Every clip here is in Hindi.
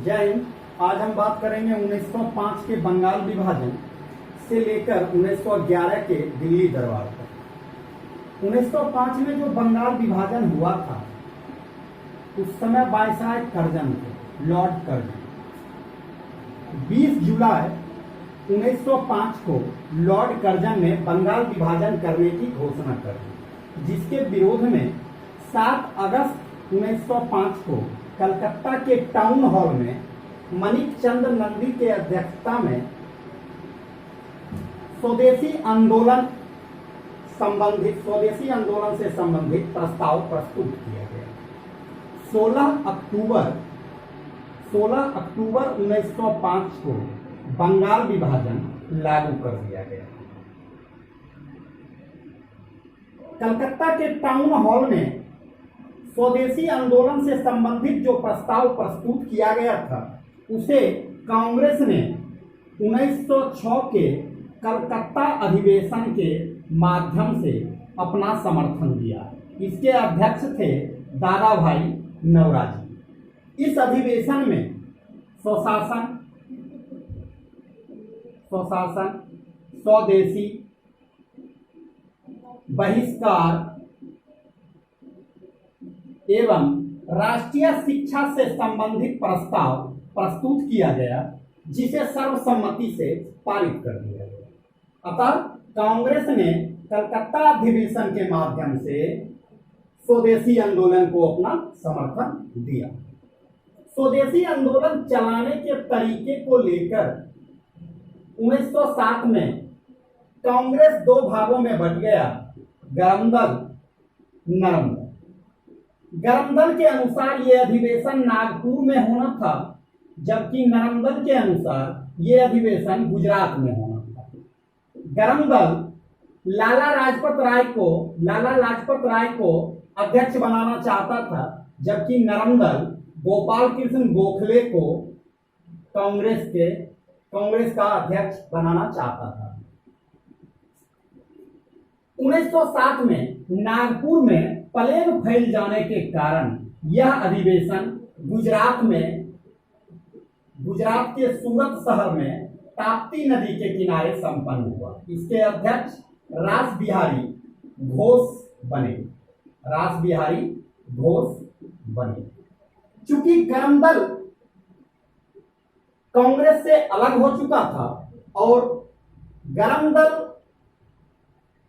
जय हिंद। आज हम बात करेंगे 1905 के बंगाल विभाजन से लेकर 1911 के दिल्ली दरबार तक। 1905 में जो बंगाल विभाजन हुआ था उस समय वायसराय कर्जन थे, लॉर्ड कर्जन। 20 जुलाई 1905 को लॉर्ड कर्जन ने बंगाल विभाजन करने की घोषणा कर दी, जिसके विरोध में 7 अगस्त 1905 को कलकत्ता के टाउन हॉल में मणिक चंद्र नंदी के अध्यक्षता में स्वदेशी आंदोलन से संबंधित प्रस्ताव प्रस्तुत किया गया। 16 अक्टूबर 1905 को बंगाल विभाजन लागू कर दिया गया। कलकत्ता के टाउन हॉल में स्वदेशी आंदोलन से संबंधित जो प्रस्ताव प्रस्तुत किया गया था उसे कांग्रेस ने 1906 के कलकत्ता अधिवेशन के माध्यम से अपना समर्थन दिया। इसके अध्यक्ष थे दादा भाई नौरोजी। इस अधिवेशन में स्वशासन, स्वदेशी, बहिष्कार एवं राष्ट्रीय शिक्षा से संबंधित प्रस्ताव प्रस्तुत किया गया, जिसे सर्वसम्मति से पारित कर दिया गया। अतः कांग्रेस ने कलकत्ता अधिवेशन के माध्यम से स्वदेशी आंदोलन को अपना समर्थन दिया। स्वदेशी आंदोलन चलाने के तरीके को लेकर 1907 में कांग्रेस 2 भागों में बट गया, गरम दल, नरम दल। गरम दल के अनुसार ये अधिवेशन नागपुर में होना था, जबकि नरम दल के अनुसार ये अधिवेशन गुजरात में होना था। गरम दल लाला लाजपत राय को अध्यक्ष बनाना चाहता था, जबकि नरम दल गोपाल कृष्ण गोखले को कांग्रेस का अध्यक्ष बनाना चाहता था। 1907 में नागपुर में प्लेग फैल जाने के कारण यह अधिवेशन गुजरात के सूरत शहर में ताप्ती नदी के किनारे संपन्न हुआ। इसके अध्यक्ष रास बिहारी घोष बने। चूंकि गरम दल कांग्रेस से अलग हो चुका था और गरम दल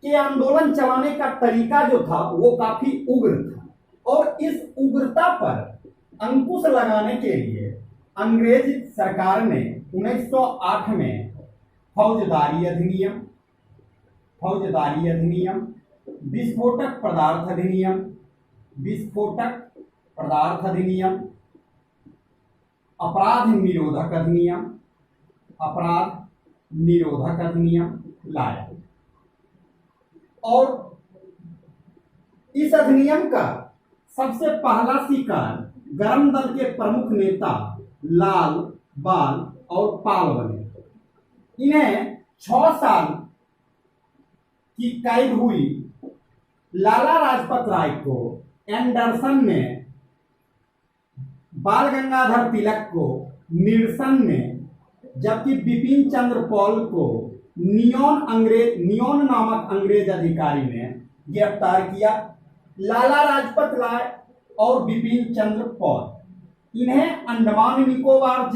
के आंदोलन चलाने का तरीका जो था वो काफी उग्र था, और इस उग्रता पर अंकुश लगाने के लिए अंग्रेज सरकार ने 1908 में फौजदारी अधिनियम, विस्फोटक पदार्थ अधिनियम, अपराध निरोधक अधिनियम लाया। और इस अधिनियम का सबसे पहला शिकार गरम दल के प्रमुख नेता लाल, बाल और पाल बने। इन्हें 6 साल की कैद हुई। लाला लाजपत राय को एंडरसन ने, बाल गंगाधर तिलक को निरसन ने, जबकि बिपिन चंद्र पॉल को नियोन नामक अंग्रेज अधिकारी ने गिरफ्तार किया। लाला लाजपत राय और बिपिन चंद्र पॉल इन्हें अंडमान निकोबार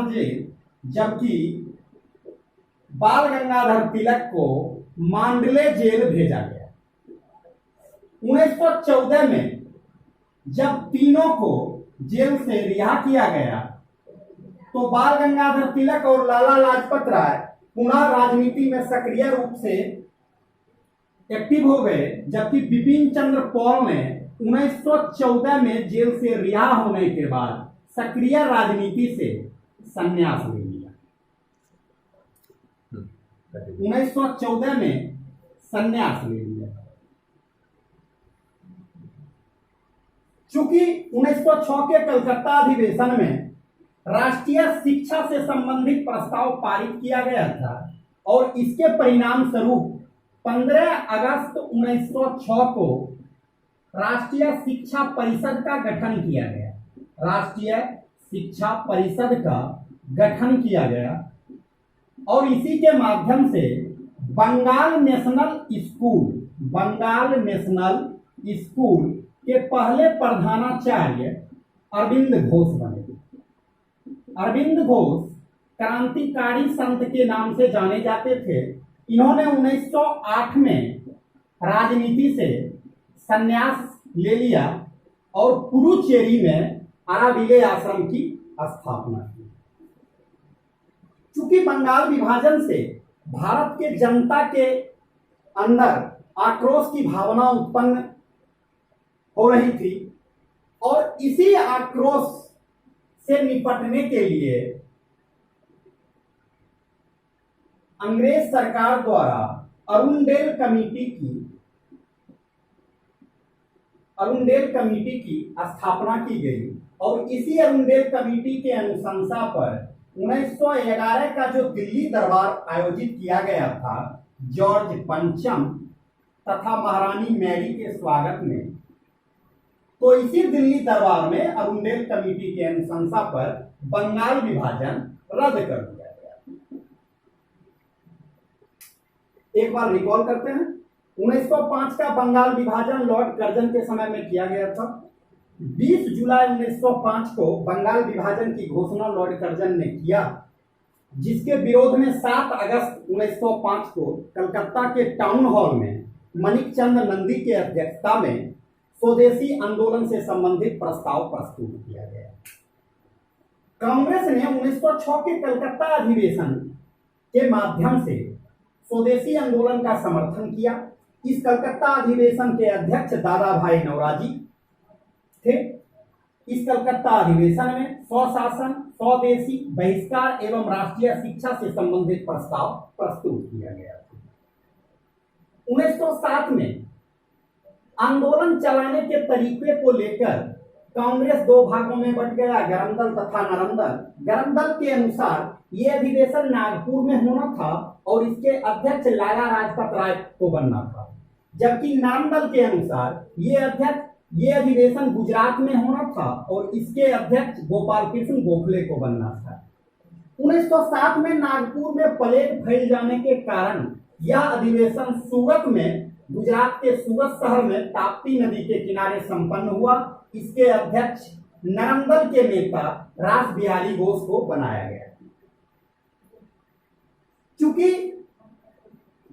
जेल, जबकि बाल गंगाधर तिलक को मांडले जेल भेजा गया। 1914 में जब तीनों को जेल से रिहा किया गया तो बाल गंगाधर तिलक और लाला लाजपत राय पुनः राजनीति में सक्रिय रूप से एक्टिव हो गए, जबकि बिपिन चंद्र पॉल ने 1914 में जेल से रिहा होने के बाद सक्रिय राजनीति से संन्यास ले लिया। 1914 में संन्यास ले लिया। चूंकि 1906 के कलकत्ता अधिवेशन में राष्ट्रीय शिक्षा से संबंधित प्रस्ताव पारित किया गया था और इसके परिणाम स्वरूप 15 अगस्त 1906 को राष्ट्रीय शिक्षा परिषद का गठन किया गया। राष्ट्रीय शिक्षा परिषद का गठन किया गया और इसी के माध्यम से बंगाल नेशनल स्कूल के पहले प्रधानाचार्य अरविंद घोष बने। अरविंद घोष क्रांतिकारी संत के नाम से जाने जाते थे। इन्होंने 1908 में राजनीति से संन्यास ले लिया और पुडुचेरी में अराविले आश्रम की स्थापना की। चूंकि बंगाल विभाजन से भारत के जनता के अंदर आक्रोश की भावना उत्पन्न हो रही थी और इसी आक्रोश से निपटने के लिए अंग्रेज सरकार द्वारा अरुणडेल कमेटी की स्थापना की गई और इसी अरुणडेल कमेटी के अनुशंसा पर 1911 का जो दिल्ली दरबार आयोजित किया गया था जॉर्ज पंचम तथा महारानी मैरी के स्वागत में, तो इसी दिल्ली दरबार में अरुणडेल कमेटी के अनुशंसा पर बंगाल विभाजन रद्द कर दिया गया। एक बार रिकॉल करते हैं। 1905 का बंगाल विभाजन लॉर्ड कर्जन के समय में किया गया था। 20 जुलाई 1905 को बंगाल विभाजन की घोषणा लॉर्ड कर्जन ने किया, जिसके विरोध में 7 अगस्त 1905 को कलकत्ता के टाउन हॉल में मणिकचंद नंदी के अध्यक्षता में स्वदेशी आंदोलन से संबंधित प्रस्ताव प्रस्तुत किया गया। कांग्रेस ने 1906 के कलकत्ता अधिवेशन के माध्यम से स्वदेशी आंदोलन का समर्थन किया। इस कलकत्ता अधिवेशन के अध्यक्ष दादा भाई नौरोजी थे। इस कलकत्ता अधिवेशन में स्वशासन, स्वदेशी, बहिष्कार एवं राष्ट्रीय शिक्षा से संबंधित प्रस्ताव प्रस्तुत किया गया था। 1907 में आंदोलन चलाने के तरीके को लेकर कांग्रेस 2 भागों में बट गया, गरम दल तथा नरम दल। गरम दल के अनुसार ये अधिवेशन नागपुर में होना था और इसके अध्यक्ष लाला लाजपत राय को बनना था, जबकि नरम दल के अनुसार ये अधिवेशन गुजरात में होना था और इसके अध्यक्ष गोपाल कृष्ण गोखले को बनना था। 1907 में नागपुर में प्लेग फैल जाने के कारण यह अधिवेशन सूरत में, गुजरात के सूरत शहर में ताप्ती नदी के किनारे संपन्न हुआ। इसके अध्यक्ष नरम दल के नेता रास बिहारी घोष को बनाया गया। चूंकि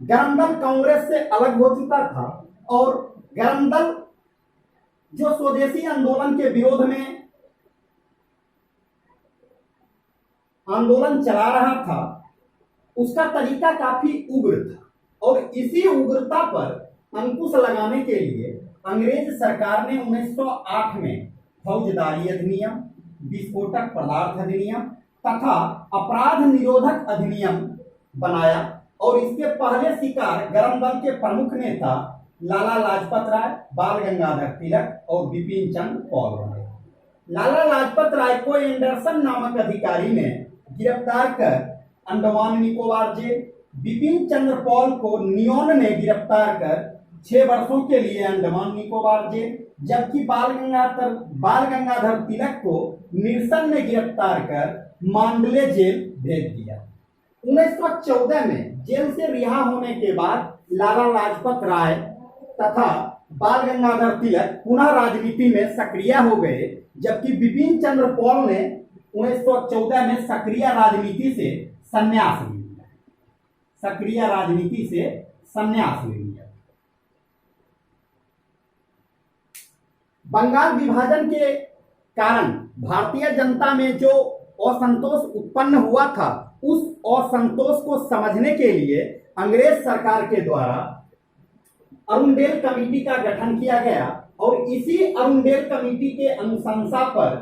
गरम दल कांग्रेस से अलग हो चुका था और गरम दल जो स्वदेशी आंदोलन के विरोध में आंदोलन चला रहा था, उसका तरीका काफी उग्र था और इसी उग्रता पर अंकुश लगाने के लिए अंग्रेज सरकार ने 1908 में फौजदारी अधिनियम, विस्फोटक पदार्थ अधिनियम तथा अपराध निरोधक अधिनियम बनाया और इसके पहले शिकार गरम दल के प्रमुख नेता लाला लाजपत राय, बाल गंगाधर तिलक और बिपिन चंद्र पॉल बने। लाला लाजपत राय को एंडरसन नामक अधिकारी ने गिरफ्तार कर अंडमान निकोबार जेल, बिपिन चंद्र पॉल को नियोन ने गिरफ्तार कर 6 वर्षों के लिए अंडमान निकोबार जेल, जबकि बाल गंगाधर तिलक को निरसन ने गिरफ्तार कर मांडले जेल भेज दिया। 1914 में जेल से रिहा होने के बाद लाला लाजपत राय तथा बाल गंगाधर तिलक पुनः राजनीति में सक्रिय हो गए, जबकि बिपिन चंद्र पॉल ने 1914 में सक्रिय राजनीति से संन्यास ले लिया। बंगाल विभाजन के कारण भारतीय जनता में जो असंतोष उत्पन्न हुआ था, उस असंतोष को समझने के लिए अंग्रेज सरकार के द्वारा अरुणडेल कमेटी का गठन किया गया और इसी अरुणडेल कमेटी के अनुशंसा पर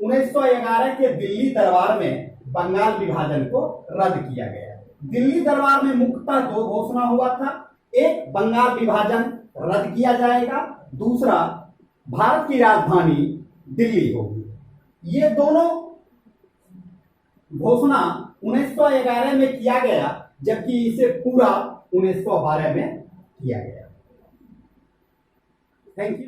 1911 के दिल्ली दरबार में बंगाल विभाजन को रद्द किया गया। दिल्ली दरबार में मुख्यतः 2 घोषणा हुआ था। एक, बंगाल विभाजन रद्द किया जाएगा, दूसरा, भारत की राजधानी दिल्ली होगी। ये दोनों घोषणा 1911 में किया गया, जबकि इसे पूरा 1912 में किया गया। Thank you.